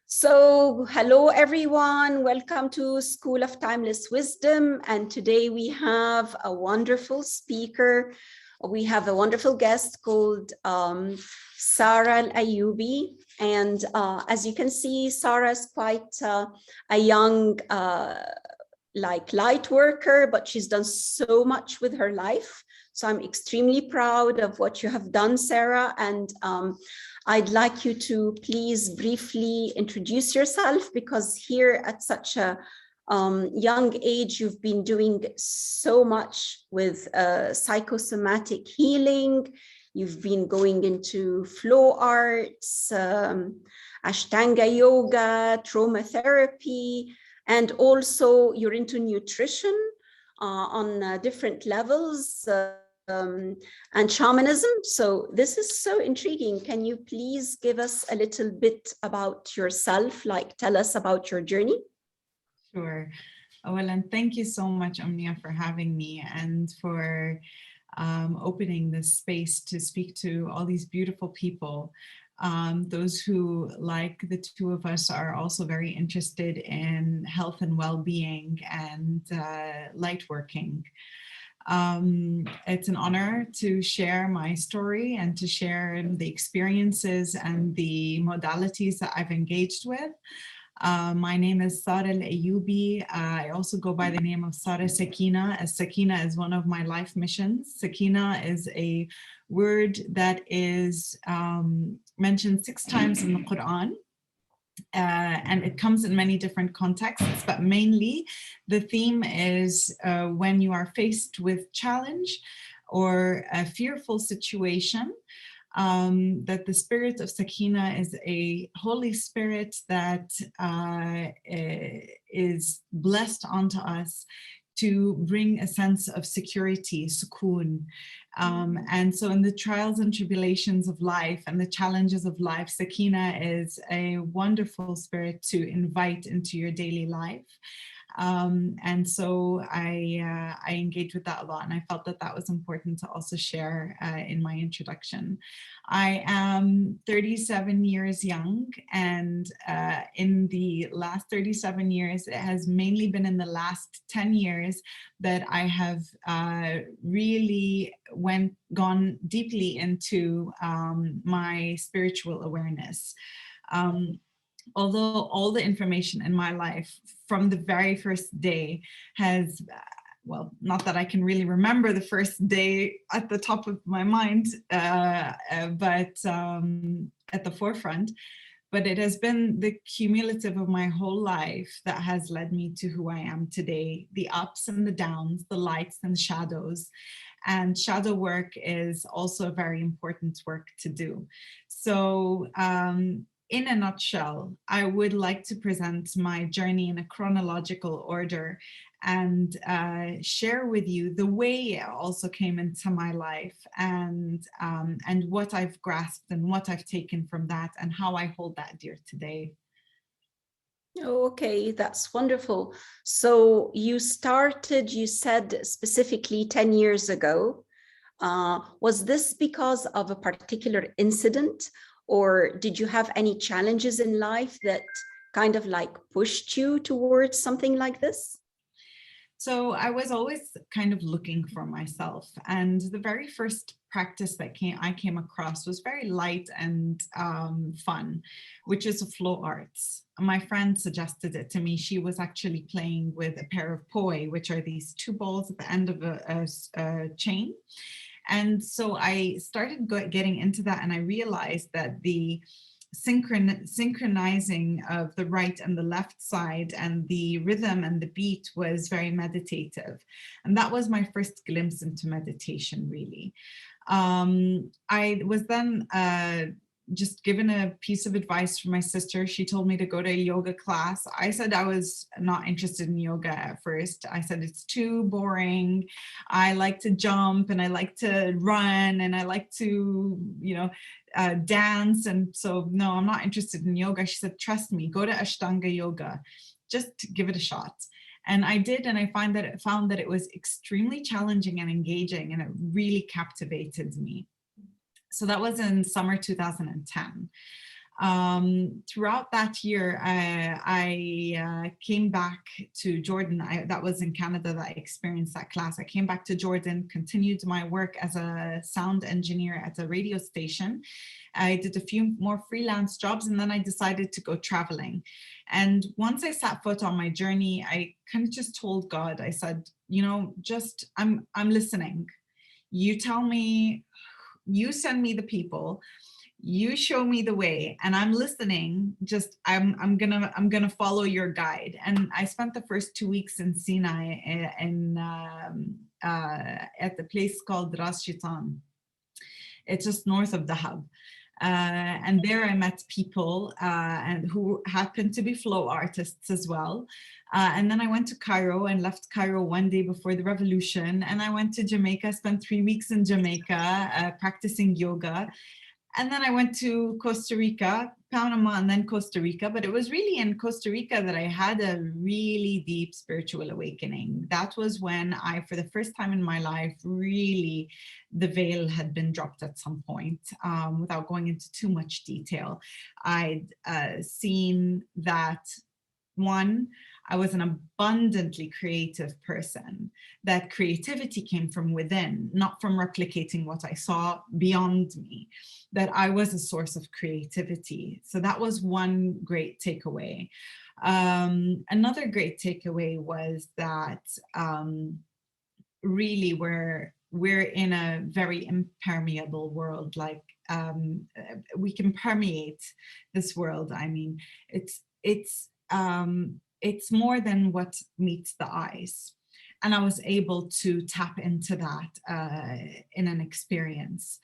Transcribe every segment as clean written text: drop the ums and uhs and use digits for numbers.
So, hello everyone, welcome to School of Timeless Wisdom. And today we have a wonderful speaker. We have a wonderful guest called Sara El-Ayouby. And as you can see, Sara is quite a young light worker, but she's done so much with her life. So I'm extremely proud of what you have done, Sara. And I'd like you to please briefly introduce yourself, because here at such a young age, you've been doing so much with psychosomatic healing. You've been going into flow arts, Ashtanga Yoga, trauma therapy, and also you're into nutrition on different levels. And shamanism. So this is so intriguing. Can you please give us a little bit about yourself, like tell us about your journey? Sure. Well, and thank you so much, Omnia, for having me and for opening this space to speak to all these beautiful people. Those who, like the two of us, are also very interested in health and well-being and light working. It's an honor to share my story and to share the experiences and the modalities that I've engaged with. My name is Sara El-Ayouby. I also go by the name of Sara Sakina, as Sakina is one of my life missions. Sakina is a word that is mentioned 6 times in the Quran. And it comes in many different contexts, but mainly the theme is when you are faced with challenge or a fearful situation, that the spirit of Sakina is a holy spirit that is blessed onto us to bring a sense of security, sukoon. And so in the trials and tribulations of life and the challenges of life, Sakina is a wonderful spirit to invite into your daily life. And so I engage with that a lot, and I felt that that was important to also share in my introduction. I am 37 years young, and in the last 37 years, it has mainly been in the last 10 years that I have really gone deeply into my spiritual awareness. Although all the information in my life from the very first day has, well, not that I can really remember the first day at the top of my mind, but at the forefront, but it has been the cumulative of my whole life that has led me to who I am today, the ups and the downs, the lights and the shadows. And shadow work is also a very important work to do. So, in a nutshell, I would like to present my journey in a chronological order and share with you the way it also came into my life, and what I've grasped and what I've taken from that and how I hold that dear today. Okay, that's wonderful. So you started, you said specifically 10 years ago. Was this because of a particular incident, or did you have any challenges in life that kind of like pushed you towards something like this? So I was always kind of looking for myself, and the very first practice that I came across was very light and fun, which is flow arts. My friend suggested it to me. She was actually playing with a pair of poi, which are these 2 balls at the end of a chain. And so I started getting into that, and I realized that the synchronizing of the right and the left side and the rhythm and the beat was very meditative. And that was my first glimpse into meditation, really. I was then just given a piece of advice from my sister. She told me to go to a yoga class. I said I was not interested in yoga at first. I said it's too boring. I like to jump and I like to run and I like to, dance. And so, no, I'm not interested in yoga. She said, trust me, go to Ashtanga Yoga. Just give it a shot. And I did, and I found that it was extremely challenging and engaging, and it really captivated me. So that was in summer 2010. Throughout that year, I came back to Jordan. That was in Canada that I experienced that class. I came back to Jordan, continued my work as a sound engineer at a radio station. I did a few more freelance jobs, and then I decided to go traveling. And once I set foot on my journey, I kind of just told God, I said, you know, just I'm listening. You tell me, you send me the people, you show me the way, and I'm listening. Just I'm gonna follow your guide. And I spent the first 2 weeks in Sinai at the place called Ras Shaitan. It's just north of the hub. And there I met people and who happened to be flow artists as well. And then I went to Cairo and left Cairo one day before the revolution. And I went to Jamaica, spent 3 weeks in Jamaica practicing yoga. And then I went to Costa Rica, Panama, and then Costa Rica. But it was really in Costa Rica that I had a really deep spiritual awakening. That was when I, for the first time in my life, really, the veil had been dropped at some point. Without going into too much detail, I'd seen that, one, I was an abundantly creative person. That creativity came from within, not from replicating what I saw beyond me, that I was a source of creativity. So that was one great takeaway. Another great takeaway was that really we're in a very impermeable world. Like we can permeate this world. I mean, it's more than what meets the eyes. And I was able to tap into that in an experience,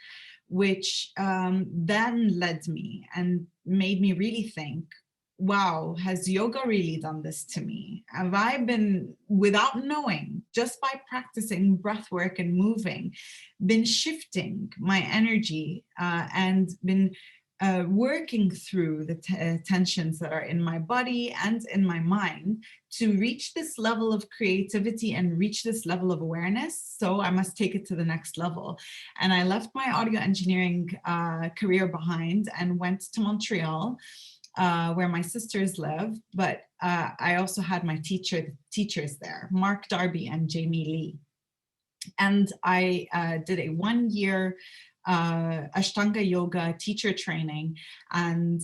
which then led me and made me really think, wow, has yoga really done this to me? Have I been, without knowing, just by practicing breath work and moving, been shifting my energy and been working through the tensions that are in my body and in my mind to reach this level of creativity and reach this level of awareness. So I must take it to the next level. And I left my audio engineering career behind and went to Montreal, where my sisters live. But I also had my teachers there, Mark Darby and Jamie Lee. And I did a 1-year Ashtanga Yoga teacher training. And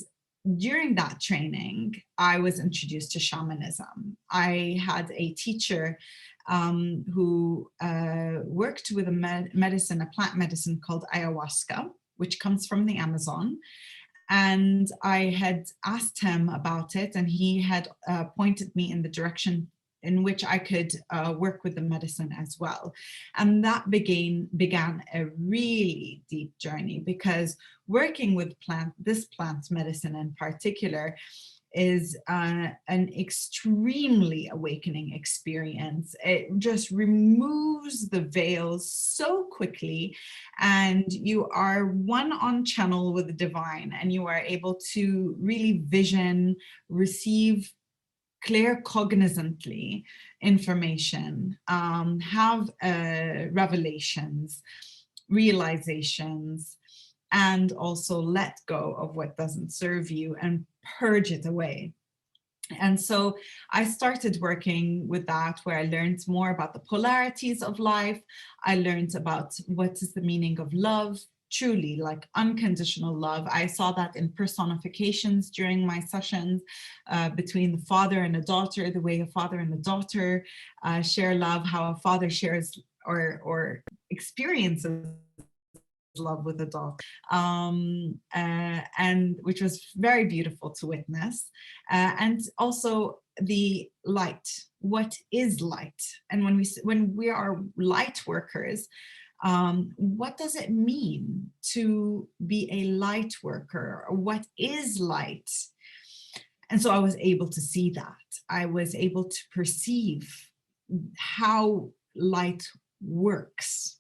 during that training, I was introduced to shamanism. I had a teacher who worked with a plant medicine called ayahuasca, which comes from the Amazon. And I had asked him about it, and he had pointed me in the direction in which I could work with the medicine as well. And that began a really deep journey, because working with this plant medicine in particular is an extremely awakening experience. It just removes the veils so quickly, and you are one on channel with the divine, and you are able to really vision, receive clear cognizantly information, have revelations, realizations, and also let go of what doesn't serve you and purge it away. And so I started working with that, where I learned more about the polarities of life. I learned about what is the meaning of love, truly, like unconditional love. I saw that in personifications during my sessions between the father and the daughter, the way a father and a daughter share love, how a father shares or experiences love with a dog, and which was very beautiful to witness. And also the light. What is light? And when we are light workers, what does it mean to be a light worker? What is light? And so I was able to see that. I was able to perceive how light works,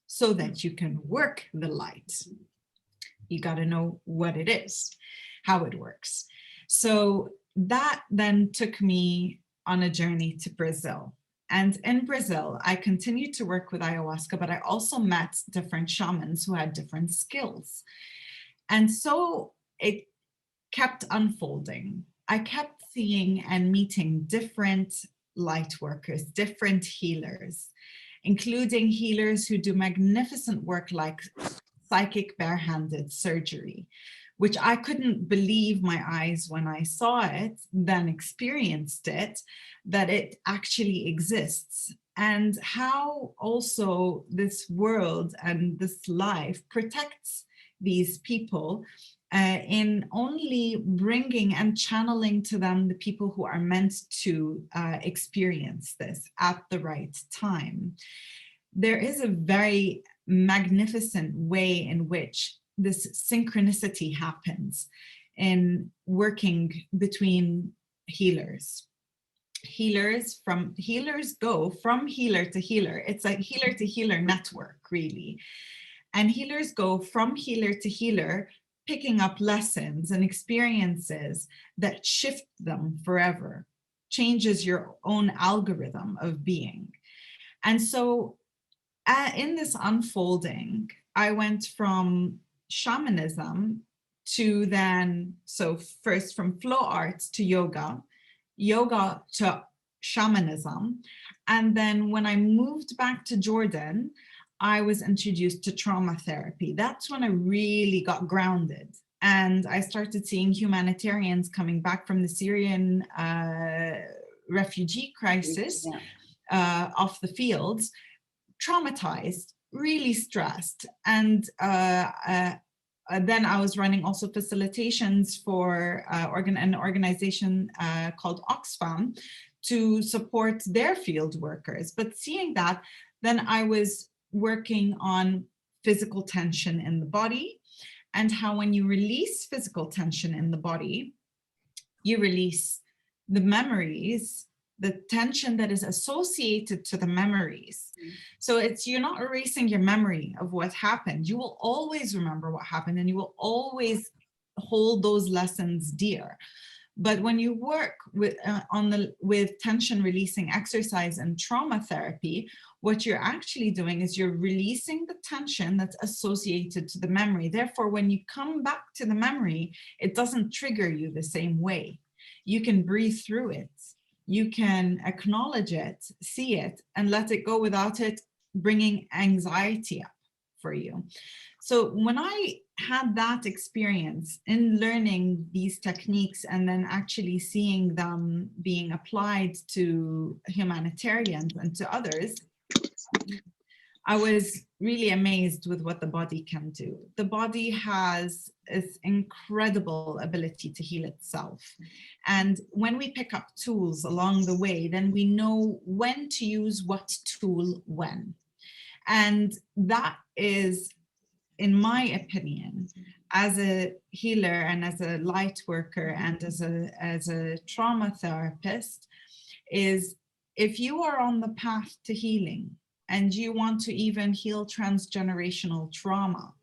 so that you can work the light. You got to know what it is, how it works. So that then took me on a journey to Brazil. And in Brazil, I continued to work with ayahuasca, but I also met different shamans who had different skills. And so kept unfolding. I kept seeing and meeting different light workers, different healers, including healers who do magnificent work like psychic barehanded surgery, which I couldn't believe my eyes when I saw it, then experienced it, that it actually exists. And how also this world and this life protects these people in only bringing and channeling to them the people who are meant to experience this at the right time. There is a very magnificent way in which this synchronicity happens in working between healers. Healers go from healer to healer. It's a healer to healer network, really. And healers go from healer to healer, picking up lessons and experiences that shift them forever, changes your own algorithm of being. And so in this unfolding, I went from shamanism to then, so first from flow arts to yoga, yoga to shamanism. And then when I moved back to Jordan, I was introduced to trauma therapy. That's when I really got grounded. And I started seeing humanitarians coming back from the Syrian refugee crisis off the fields, traumatized, really stressed. And then I was running also facilitations for an organization called Oxfam to support their field workers. But seeing that, then I was working on physical tension in the body, and how when you release physical tension in the body, you release the memories, the tension that is associated to the memories. So you're not erasing your memory of what happened. You will always remember what happened, and you will always hold those lessons dear. But when you work with tension releasing exercise and trauma therapy, what you're actually doing is you're releasing the tension that's associated to the memory. Therefore, when you come back to the memory, it doesn't trigger you the same way. You can breathe through it. You can acknowledge it, see it, and let it go without it bringing anxiety up for you. So when I had that experience in learning these techniques and then actually seeing them being applied to humanitarians and to others, I was really amazed with what the body can do. The body has this incredible ability to heal itself. And when we pick up tools along the way, then we know when to use what tool when. And that is, in my opinion, as a healer and as a light worker and as a trauma therapist, is if you are on the path to healing and you want to even heal transgenerational trauma,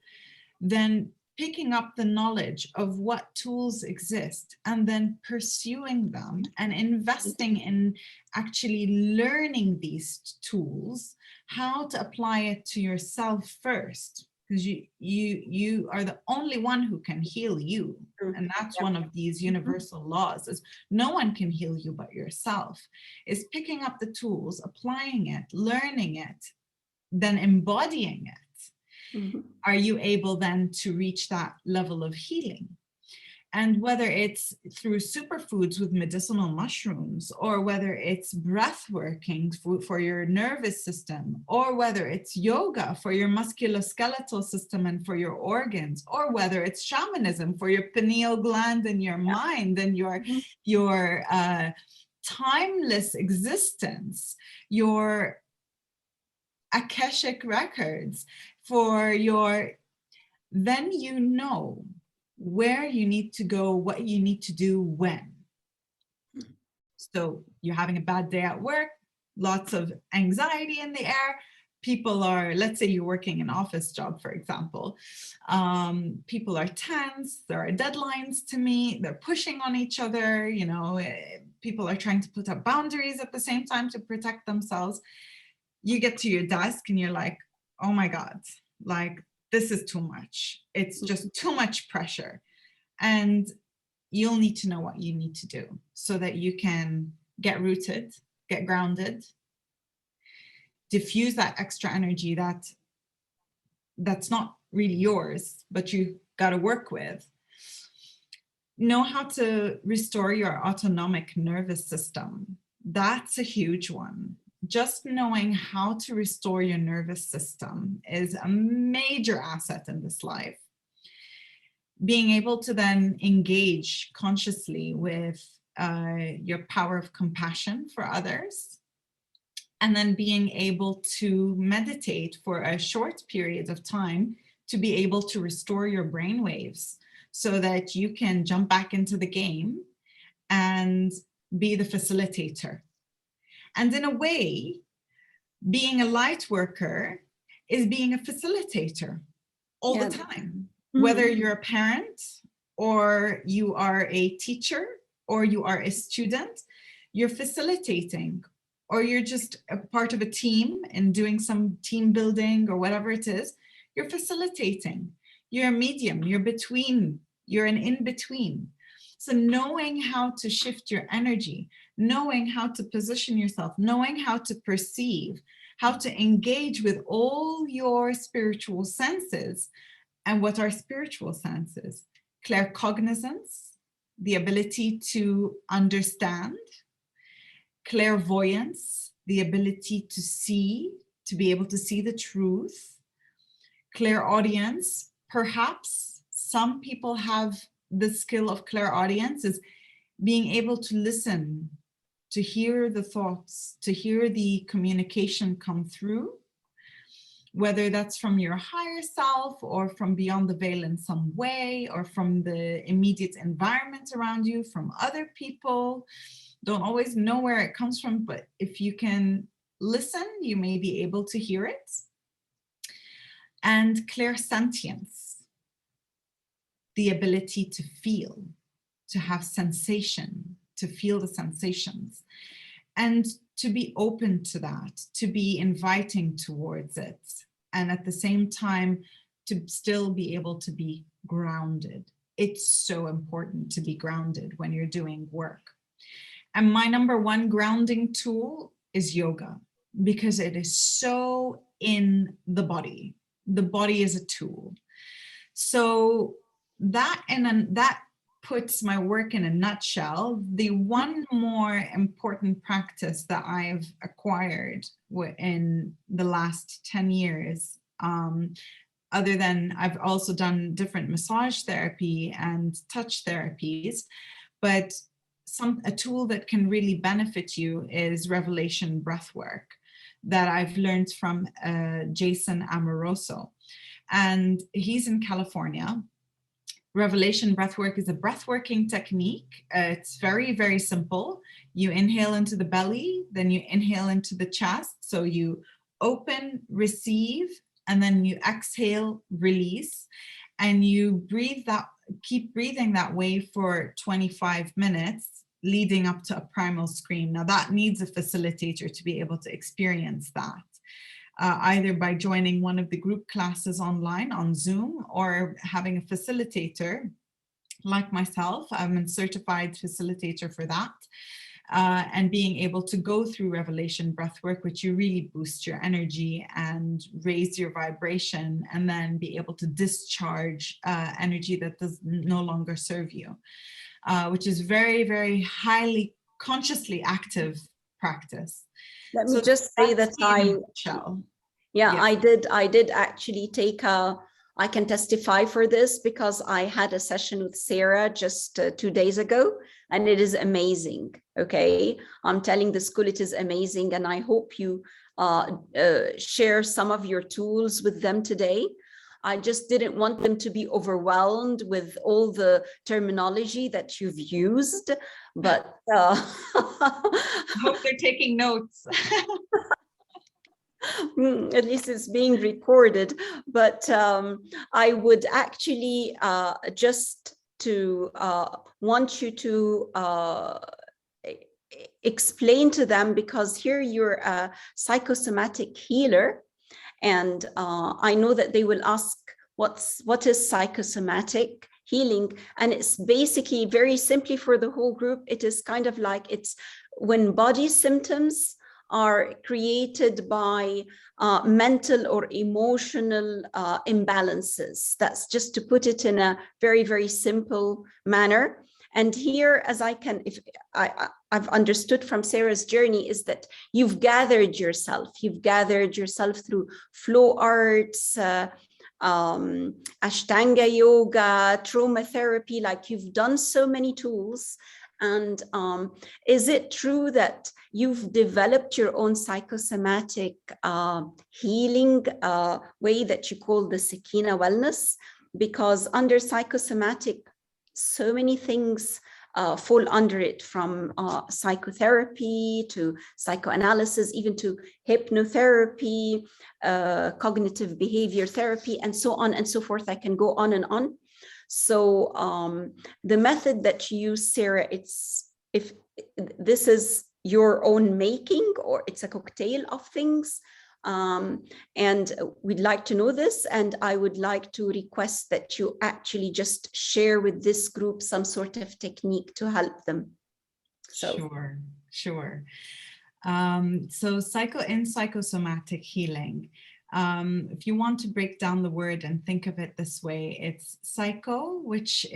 then picking up the knowledge of what tools exist and then pursuing them and investing in actually learning these tools, how to apply it to yourself first, because you are the only one who can heal you. And that's one of these universal laws, is no one can heal you but yourself. Is picking up the tools, applying it, learning it, then embodying it. Are you able then to reach that level of healing? And whether it's through superfoods with medicinal mushrooms, or whether it's breath working for your nervous system, or whether it's yoga for your musculoskeletal system and for your organs, or whether it's shamanism for your pineal gland and your mind and your timeless existence, your Akashic records, for your, then you know where you need to go, what you need to do when. So you're having a bad day at work, lots of anxiety in the air. People are, let's say you're working an office job, for example. People are tense, there are deadlines to meet, they're pushing on each other, you know, people are trying to put up boundaries at the same time to protect themselves. You get to your desk and you're like, oh my God, like, this is too much. It's just too much pressure. And you'll need to know what you need to do so that you can get rooted, get grounded, diffuse that extra energy that's not really yours, but you got to work with. Know how to restore your autonomic nervous system. That's a huge one. Just knowing how to restore your nervous system is a major asset in this life. Being able to then engage consciously with your power of compassion for others, and then being able to meditate for a short period of time to be able to restore your brain waves so that you can jump back into the game and be the facilitator. And in a way, being a light worker is being a facilitator all the time. Whether you're a parent or you are a teacher or you are a student, you're facilitating, or you're just a part of a team and doing some team building or whatever it is, you're facilitating. You're a medium, you're an in-between. So knowing how to shift your energy, knowing how to position yourself, knowing how to perceive, how to engage with all your spiritual senses. And what are spiritual senses? Claircognizance, the ability to understand. Clairvoyance, the ability to see, to be able to see the truth. Clairaudience, perhaps some people have the skill of clairaudience, is being able to listen, to hear the thoughts, to hear the communication come through, whether that's from your higher self or from beyond the veil in some way, or from the immediate environment around you, from other people. Don't always know where it comes from, but if you can listen, you may be able to hear it. And clairsentience, the ability to feel, to have sensation, to feel the sensations, and to be open to that, to be inviting towards it, and at the same time, to still be able to be grounded. It's so important to be grounded when you're doing work. And my number one grounding tool is yoga, because it is so in the body. The body is a tool. So that puts my work in a nutshell. The one more important practice that I've acquired in the last 10 years, other than I've also done different massage therapy and touch therapies, but a tool that can really benefit you is revelation breathwork that I've learned from Jason Amoroso. And he's in California. Revelation breathwork is a breathworking technique. It's very, very simple. You inhale into the belly, then you inhale into the chest. So you open, receive, and then you exhale, release. And you keep breathing that way for 25 minutes, leading up to a primal scream. Now that needs a facilitator to be able to experience that. Either by joining one of the group classes online on Zoom, or having a facilitator like myself. I'm a certified facilitator for that. And being able to go through revelation breathwork, which you really boost your energy and raise your vibration, and then be able to discharge energy that does no longer serve you, which is very, very highly consciously active practice. Let me just say that I did actually take I can testify for this, because I had a session with Sara just 2 days ago, and it is amazing. Okay, I'm telling the school it is amazing, and I hope you share some of your tools with them today. I just didn't want them to be overwhelmed with all the terminology that you've used, but I hope they're taking notes. At least it's being recorded. But I would actually just to want you to explain to them, because here you're a psychosomatic healer, and I know that they will ask, what is psychosomatic healing. And it's basically, very simply for the whole group, it is kind of like, it's when body symptoms are created by mental or emotional imbalances. That's just to put it in a very, very simple manner. And here, as I've understood from Sarah's journey, is that you've gathered yourself through flow arts, Ashtanga Yoga, trauma therapy, like you've done so many tools. And is it true that you've developed your own psychosomatic healing way that you call the Sakina Wellness? Because under psychosomatic, so many things fall under it, from psychotherapy to psychoanalysis, even to hypnotherapy, cognitive behavior therapy, and so on and so forth. I can go on and on. So the method that you use, Sarah, if this is your own making, or it's a cocktail of things, and we'd like to know this, and I would like to request that you actually just share with this group some sort of technique to help them. So Sure. So psychosomatic healing, if you want to break down the word and think of it this way, it's psycho, which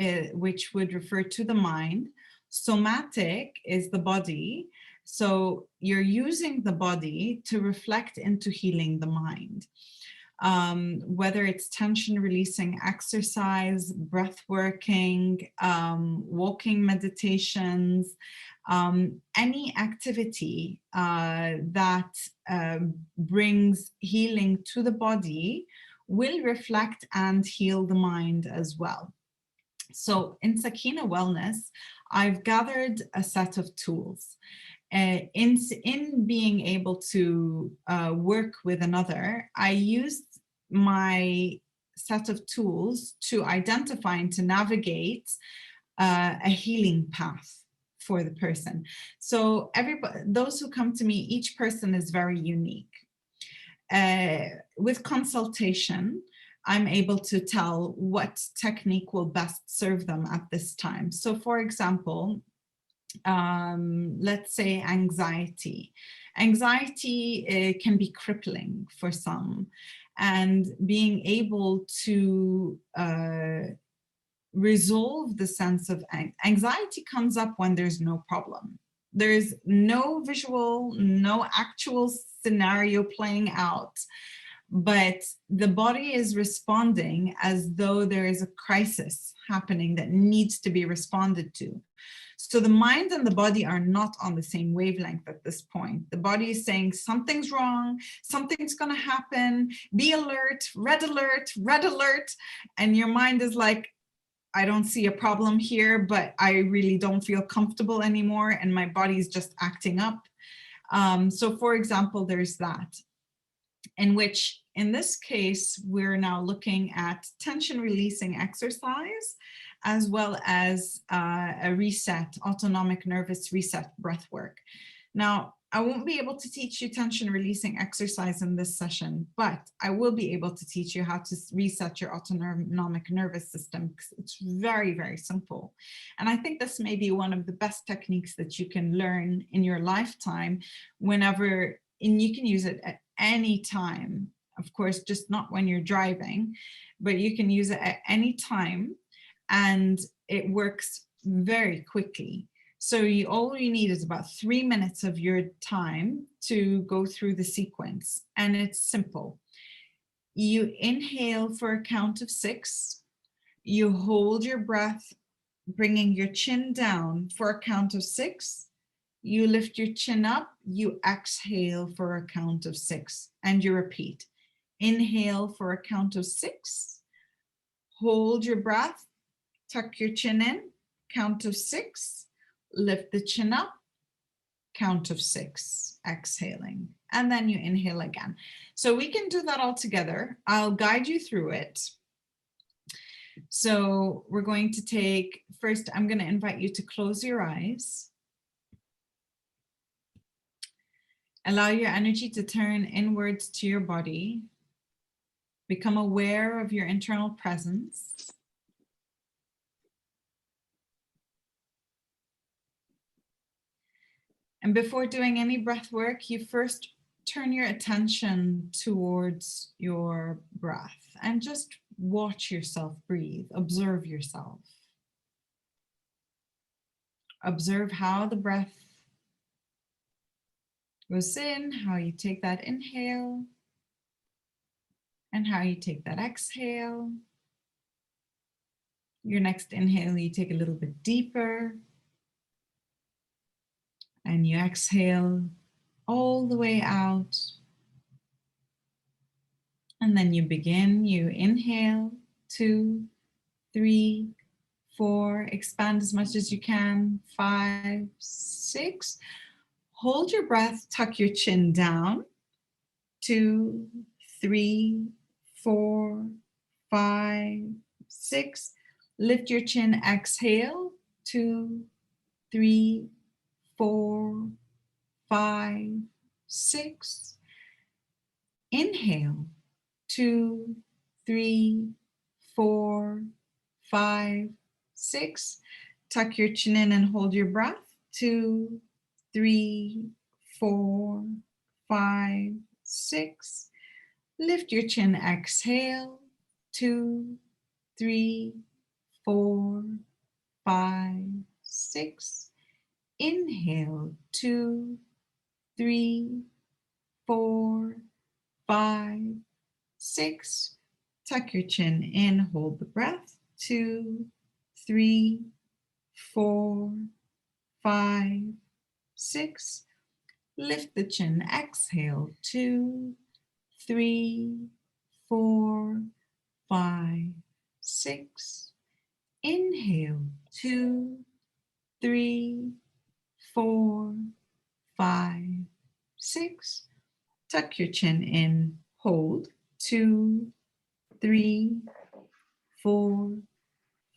would refer to the mind. Somatic is the body. So you're using the body to reflect into healing the mind. Whether it's tension releasing exercise, breath working, walking meditations, any activity that brings healing to the body will reflect and heal the mind as well. So in Sakina Wellness, I've gathered a set of tools. In being able to work with another, I used my set of tools to identify and to navigate a healing path for the person. So those who come to me, each person is very unique. With consultation, I'm able to tell what technique will best serve them at this time. So for example, let's say anxiety. Anxiety can be crippling for some, and being able to resolve the sense of anxiety comes up when there's no problem. There's no visual, no actual scenario playing out, but the body is responding as though there is a crisis happening that needs to be responded to. So the mind and the body are not on the same wavelength at this point. The body is saying something's wrong, something's going to happen, be alert, red alert, red alert. And your mind is like, I don't see a problem here, but I really don't feel comfortable anymore. And my body is just acting up. So for example, there's that, in which in this case, we're now looking at tension releasing exercise, as well as a reset, autonomic nervous reset breath work. Now, I won't be able to teach you tension releasing exercise in this session, but I will be able to teach you how to reset your autonomic nervous system, because it's very, very simple. And I think this may be one of the best techniques that you can learn in your lifetime whenever, and you can use it at any time, of course, just not when you're driving, but you can use it at any time. And it works very quickly. So all you need is about 3 minutes of your time to go through the sequence. And it's simple. You inhale for a count of 6. You hold your breath, bringing your chin down for a count of 6. You lift your chin up, you exhale for a count of 6, and you repeat. Inhale for a count of 6. Hold your breath. Tuck your chin in, count of 6, lift the chin up, count of 6, exhaling, and then you inhale again. So we can do that all together. I'll guide you through it. So we're going to take, first, I'm going to invite you to close your eyes. Allow your energy to turn inwards to your body. Become aware of your internal presence. And before doing any breath work, you first turn your attention towards your breath and just watch yourself breathe. Observe yourself. Observe how the breath goes in, how you take that inhale, and how you take that exhale. Your next inhale, you take a little bit deeper, and you exhale all the way out. And then you begin, you inhale, 2, 3, 4, expand as much as you can, 5, 6. Hold your breath, tuck your chin down, 2, 3, 4, 5, 6. Lift your chin, exhale, 2, 3, 4, 5, 6. Inhale, 2, 3, 4, 5, 6. Tuck your chin in and hold your breath. 2, 3, 4, 5, 6. Lift your chin, exhale. 2, 3, 4, 5, 6. Inhale, 2, 3, 4, 5, 6. Tuck your chin in, hold the breath. 2, 3, 4, 5, 6. Lift the chin, exhale. 2, 3, 4, 5, 6. Inhale, 2, 3, 4, 5, 6. Tuck your chin in, hold. 2, 3, 4,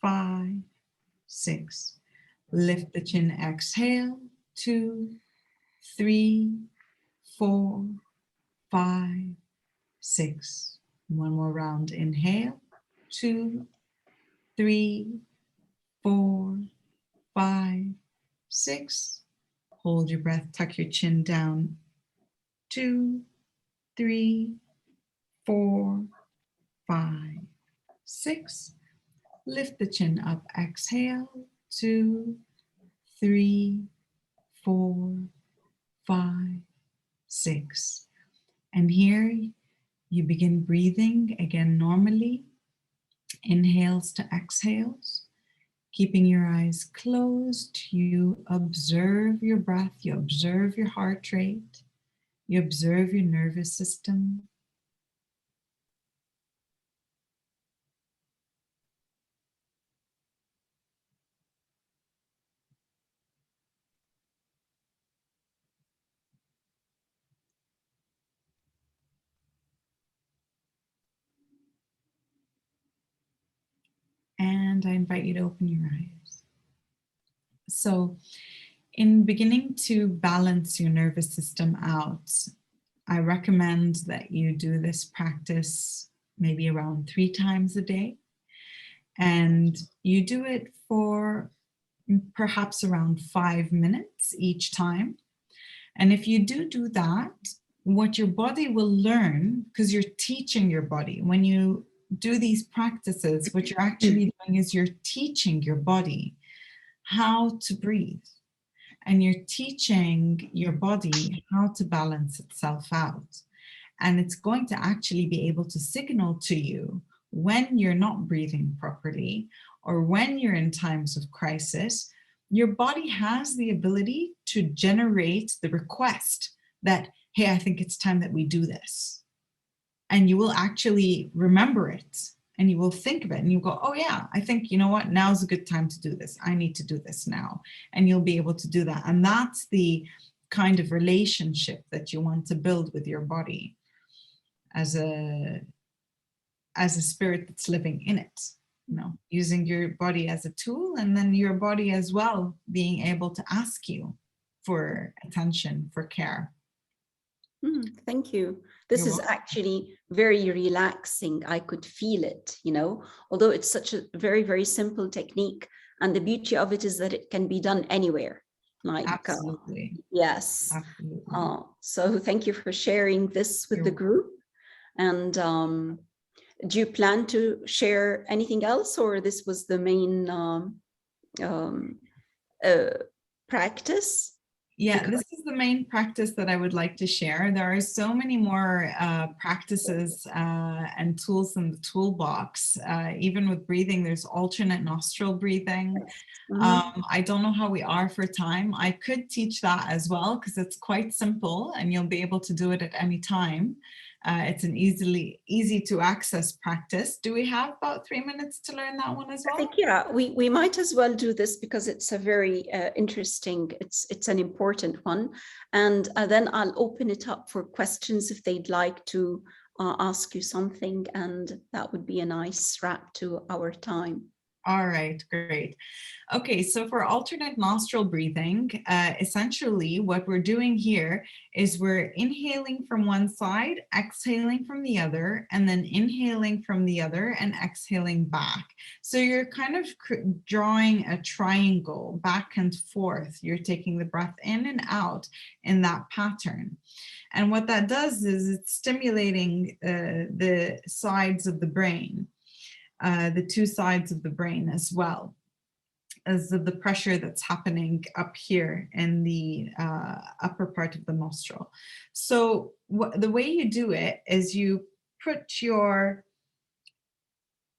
5, 6. Lift the chin, exhale. 2, 3, 4, 5, 6. One more round, inhale. 2, 3, 4, 5, 6. Hold your breath, tuck your chin down. 2, 3, 4, 5, 6. Lift the chin up, exhale. 2, 3, 4, 5, 6. And here you begin breathing again normally. Inhales to exhales. Keeping your eyes closed, you observe your breath, you observe your heart rate, you observe your nervous system. And I invite you to open your eyes. So, in beginning to balance your nervous system out, I recommend that you do this practice maybe around 3 times a day. And you do it for perhaps around 5 minutes each time. And if you do that, what your body will learn, because you're teaching your body, when you do these practices, what you're actually doing is you're teaching your body how to breathe. And you're teaching your body how to balance itself out. And it's going to actually be able to signal to you when you're not breathing properly or when you're in times of crisis. Your body has the ability to generate the request that, hey, I think it's time that we do this. And you will actually remember it and you will think of it and you go, oh yeah, I think, you know what, now's a good time to do this. I need to do this now. And you'll be able to do that. And that's the kind of relationship that you want to build with your body as a spirit that's living in it. You know, using your body as a tool, and then your body as well being able to ask you for attention, for care. Thank you. This is actually very relaxing. I could feel it, you know, although it's such a very, very simple technique. And the beauty of it is that it can be done anywhere. Like, Absolutely. yes. Absolutely. So thank you for sharing this with the group. And do you plan to share anything else, or this was the main practice? Yeah, this is the main practice that I would like to share. There are so many more practices and tools in the toolbox. Even with breathing, there's alternate nostril breathing. I don't know how we are for time. I could teach that as well because it's quite simple and you'll be able to do it at any time. It's an easy to access practice. Do we have about 3 minutes to learn that one as well? I think, yeah, we might as well do this because it's a very interesting, it's an important one. And then I'll open it up for questions if they'd like to ask you something, and that would be a nice wrap to our time. All right, great. Okay, so for alternate nostril breathing, essentially what we're doing here is we're inhaling from one side, exhaling from the other, and then inhaling from the other and exhaling back. So you're kind of drawing a triangle back and forth. You're taking the breath in and out in that pattern. And what that does is it's stimulating the sides of the brain. The two sides of the brain as well as the pressure that's happening up here in the upper part of the nostril. So the way you do it is you put your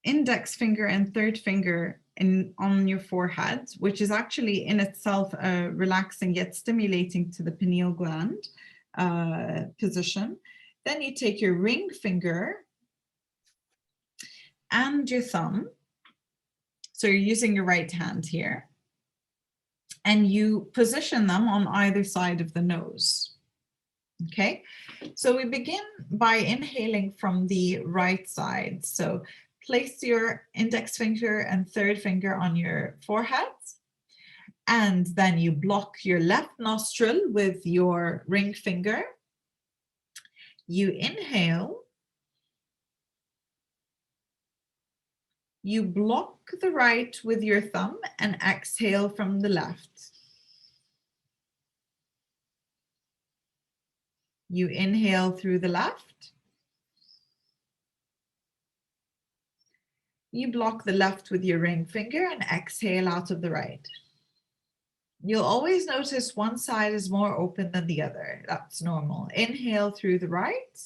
index finger and third finger on your forehead, which is actually in itself relaxing yet stimulating to the pineal gland position. Then you take your ring finger and your thumb. So you're using your right hand here, and you position them on either side of the nose. Okay, so we begin by inhaling from the right side. So place your index finger and third finger on your forehead, and then you block your left nostril with your ring finger. You inhale. You block the right with your thumb and exhale from the left. You inhale through the left. You block the left with your ring finger and exhale out of the right. You'll always notice one side is more open than the other. That's normal. Inhale through the right.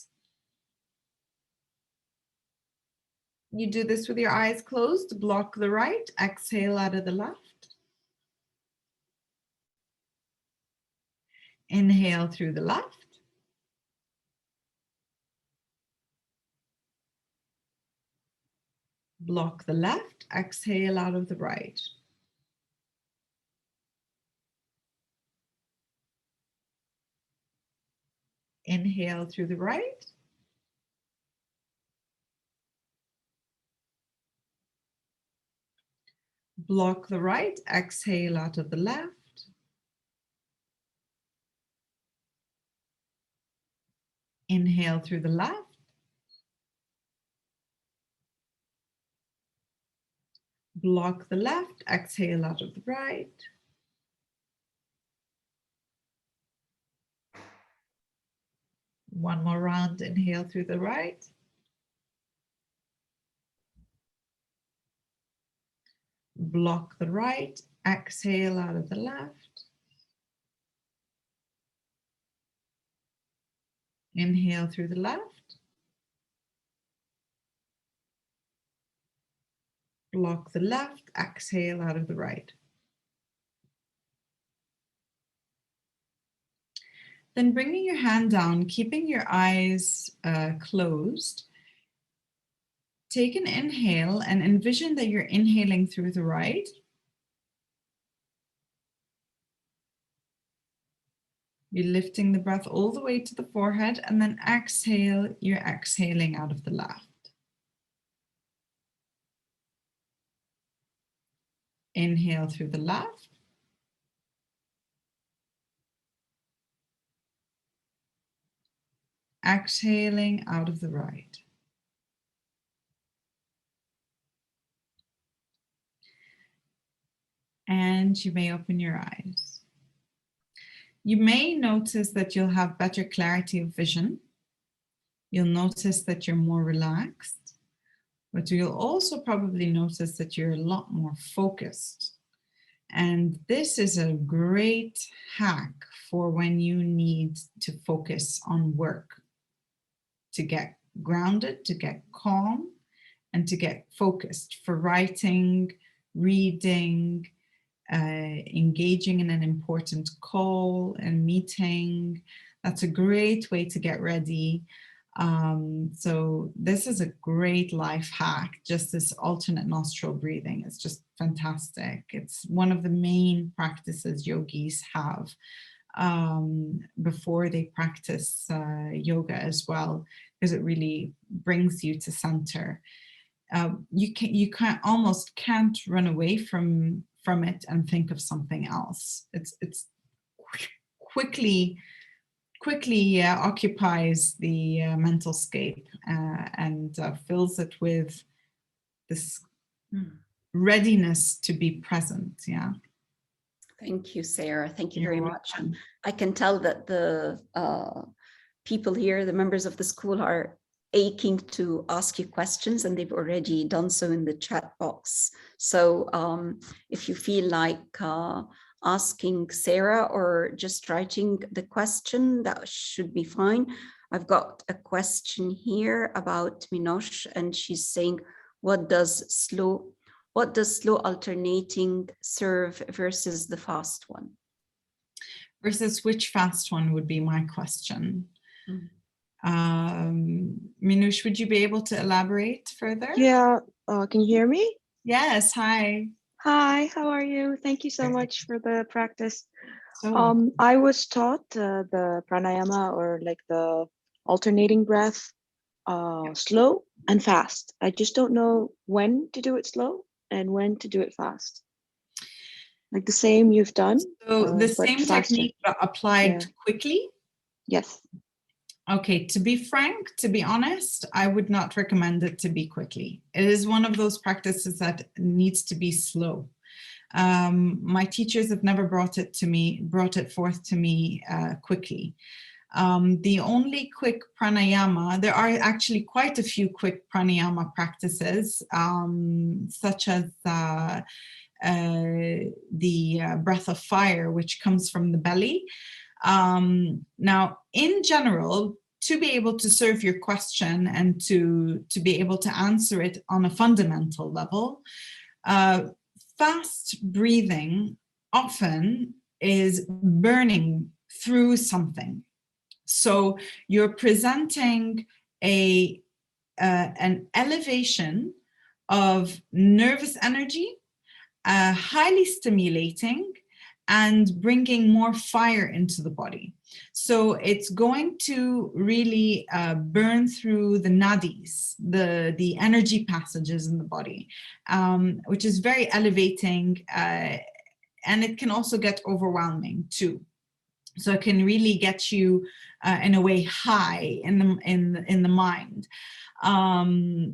You do this with your eyes closed. Block the right. Exhale out of the left. Inhale through the left. Block the left. Exhale out of the right. Inhale through the right. Block the right. Exhale out of the left. Inhale through the left. Block the left. Exhale out of the right. One more round. Inhale through the right. Block the right. Exhale out of the left. Inhale through the left. Block the left. Exhale out of the right. Then bringing your hand down, keeping your eyes closed, take an inhale and envision that you're inhaling through the right. You're lifting the breath all the way to the forehead, and then exhale, you're exhaling out of the left. Inhale through the left. Exhaling out of the right. And you may open your eyes. You may notice that you'll have better clarity of vision. You'll notice that you're more relaxed, but you'll also probably notice that you're a lot more focused. And this is a great hack for when you need to focus on work, to get grounded, to get calm, and to get focused for writing, reading, engaging in an important call and meeting. That's a great way to get ready. So this is a great life hack. Just this alternate nostril breathing is just fantastic. It's one of the main practices yogis have before they practice yoga as well, because it really brings you to center. You almost can't run away from it and think of something else. It's quickly occupies the mental scape and fills it with this readiness to be present. Yeah. Thank you, Sarah. Thank you very much. And I can tell that the people here, the members of the school, are aching to ask you questions, and they've already done so in the chat box. So if you feel like asking Sarah or just writing the question, that should be fine. I've got a question here about Minosh, and she's saying, what does slow alternating serve versus the fast one? Versus which fast one would be my question. Minouche, would you be able to elaborate further? Yeah, can you hear me? Yes, hi. Hi, how are you? Thank you so much for the practice. So, I was taught the pranayama, or like the alternating breath, slow and fast. I just don't know when to do it slow and when to do it fast. Like the same you've done. So the but same faster. technique but applied quickly? Yes. Okay, to be frank, to be honest, I would not recommend it to be quickly. It is one of those practices that needs to be slow. My teachers have never brought it forth to me quickly. The only quick pranayama, there are actually quite a few quick pranayama practices, such as the breath of fire, which comes from the belly. Now, in general, to be able to serve your question and to be able to answer it on a fundamental level, fast breathing often is burning through something. So you're presenting an elevation of nervous energy, highly stimulating, and bringing more fire into the body. So it's going to really burn through the nadis, the energy passages in the body, which is very elevating, and it can also get overwhelming too. So it can really get you in a way high in the mind.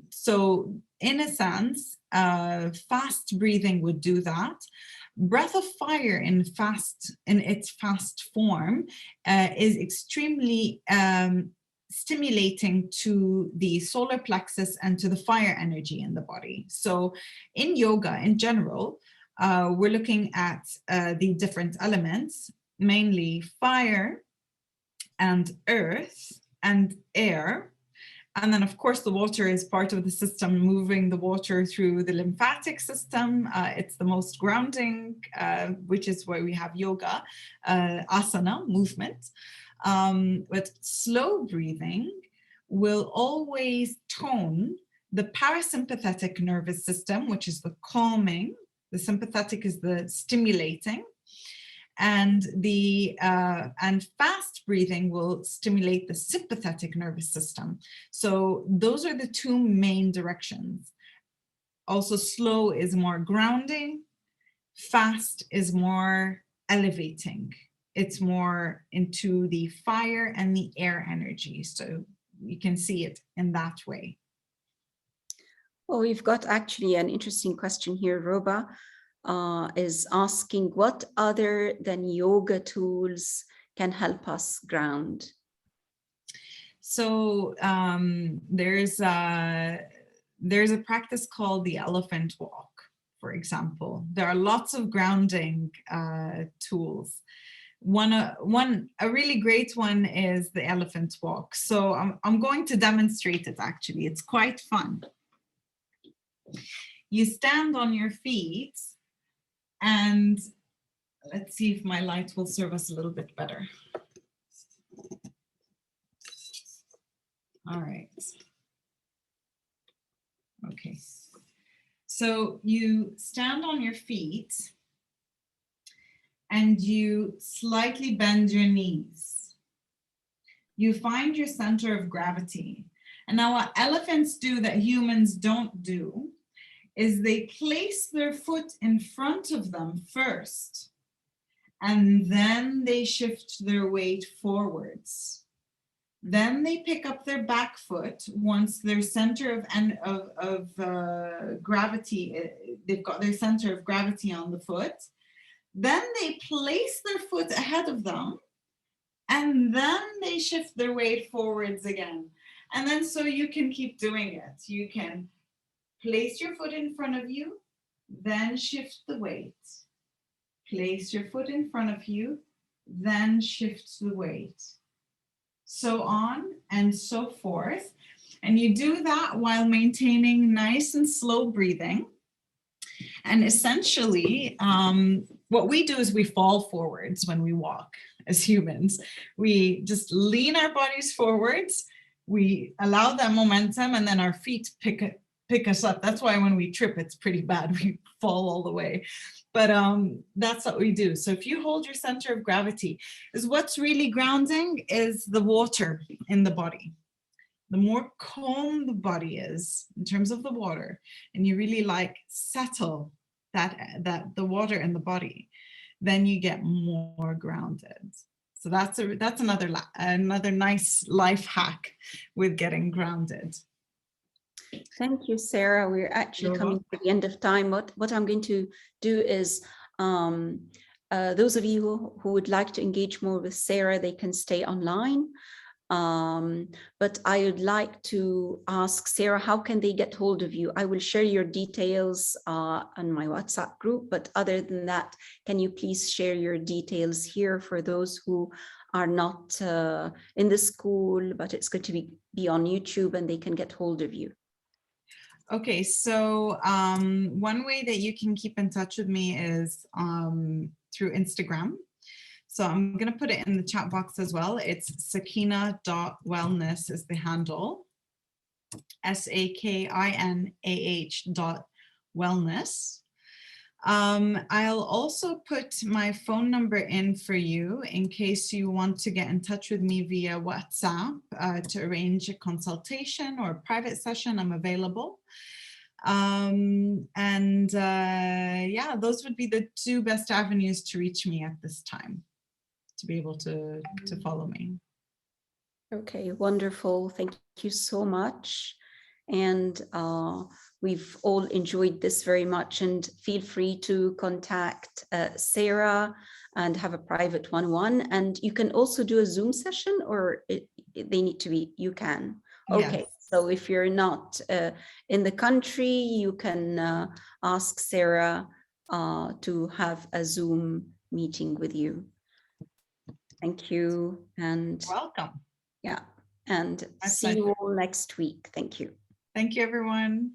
So in a sense, fast breathing would do that. Breath of fire in its fast form is extremely stimulating to the solar plexus and to the fire energy in the body. So in yoga in general, we're looking at the different elements, mainly fire and earth and air. And then, of course, the water is part of the system, moving the water through the lymphatic system. It's the most grounding, which is why we have yoga, asana, movement. But slow breathing will always tone the parasympathetic nervous system, which is the calming. The sympathetic is the stimulating. And fast breathing will stimulate the sympathetic nervous system. So those are the two main directions. Also, slow is more grounding, fast is more elevating. It's more into the fire and the air energy. So you can see it in that way. Well, we've got actually an interesting question here. Roba is asking, what other than yoga tools can help us ground? So there's a practice called the elephant walk, for example. There are lots of grounding tools. A really great one is the elephant walk. So I'm going to demonstrate it actually. It's quite fun. You stand on your feet, and let's see if my light will serve us a little bit better. All right. Okay. So you stand on your feet and you slightly bend your knees. You find your center of gravity. And now what elephants do that humans don't do is they place their foot in front of them first, and then they shift their weight forwards. Then they pick up their back foot once their center of gravity, they've got their center of gravity on the foot. Then they place their foot ahead of them, and then they shift their weight forwards again. And then so you can keep doing it. You can place your foot in front of you, then shift the weight. Place your foot in front of you, then shift the weight. So on and so forth. And you do that while maintaining nice and slow breathing. And essentially, what we do is we fall forwards when we walk as humans. We just lean our bodies forwards. We allow that momentum, and then our feet pick us up. That's why when we trip, it's pretty bad. We fall all the way. But that's what we do. So if you hold your center of gravity, is what's really grounding is the water in the body. The more calm the body is in terms of the water, and you really like settle that the water in the body, then you get more grounded. So that's another nice life hack with getting grounded. Thank you, Sarah. We're actually coming to the end of time. What I'm going to do is, those of you who would like to engage more with Sarah, they can stay online. But I would like to ask Sarah, how can they get hold of you? I will share your details on my WhatsApp group, but other than that, can you please share your details here for those who are not in the school, but it's going to be on YouTube and they can get hold of you? Okay, so one way that you can keep in touch with me is through Instagram. So I'm going to put it in the chat box as well. It's sakina.wellness is the handle. SAKINAH.wellness. I'll also put my phone number in for you in case you want to get in touch with me via WhatsApp to arrange a consultation or a private session. I'm available. Yeah, those would be the two best avenues to reach me at this time, to be able to follow me. Okay, wonderful. Thank you so much. And we've all enjoyed this very much, and feel free to contact Sarah and have a private one-on-one. And you can also do a Zoom session, or they need to be, you can. Okay, yes. So if you're not in the country, you can ask Sarah to have a Zoom meeting with you. Thank you. And welcome. Yeah, and see you all next week. Thank you. Thank you, everyone.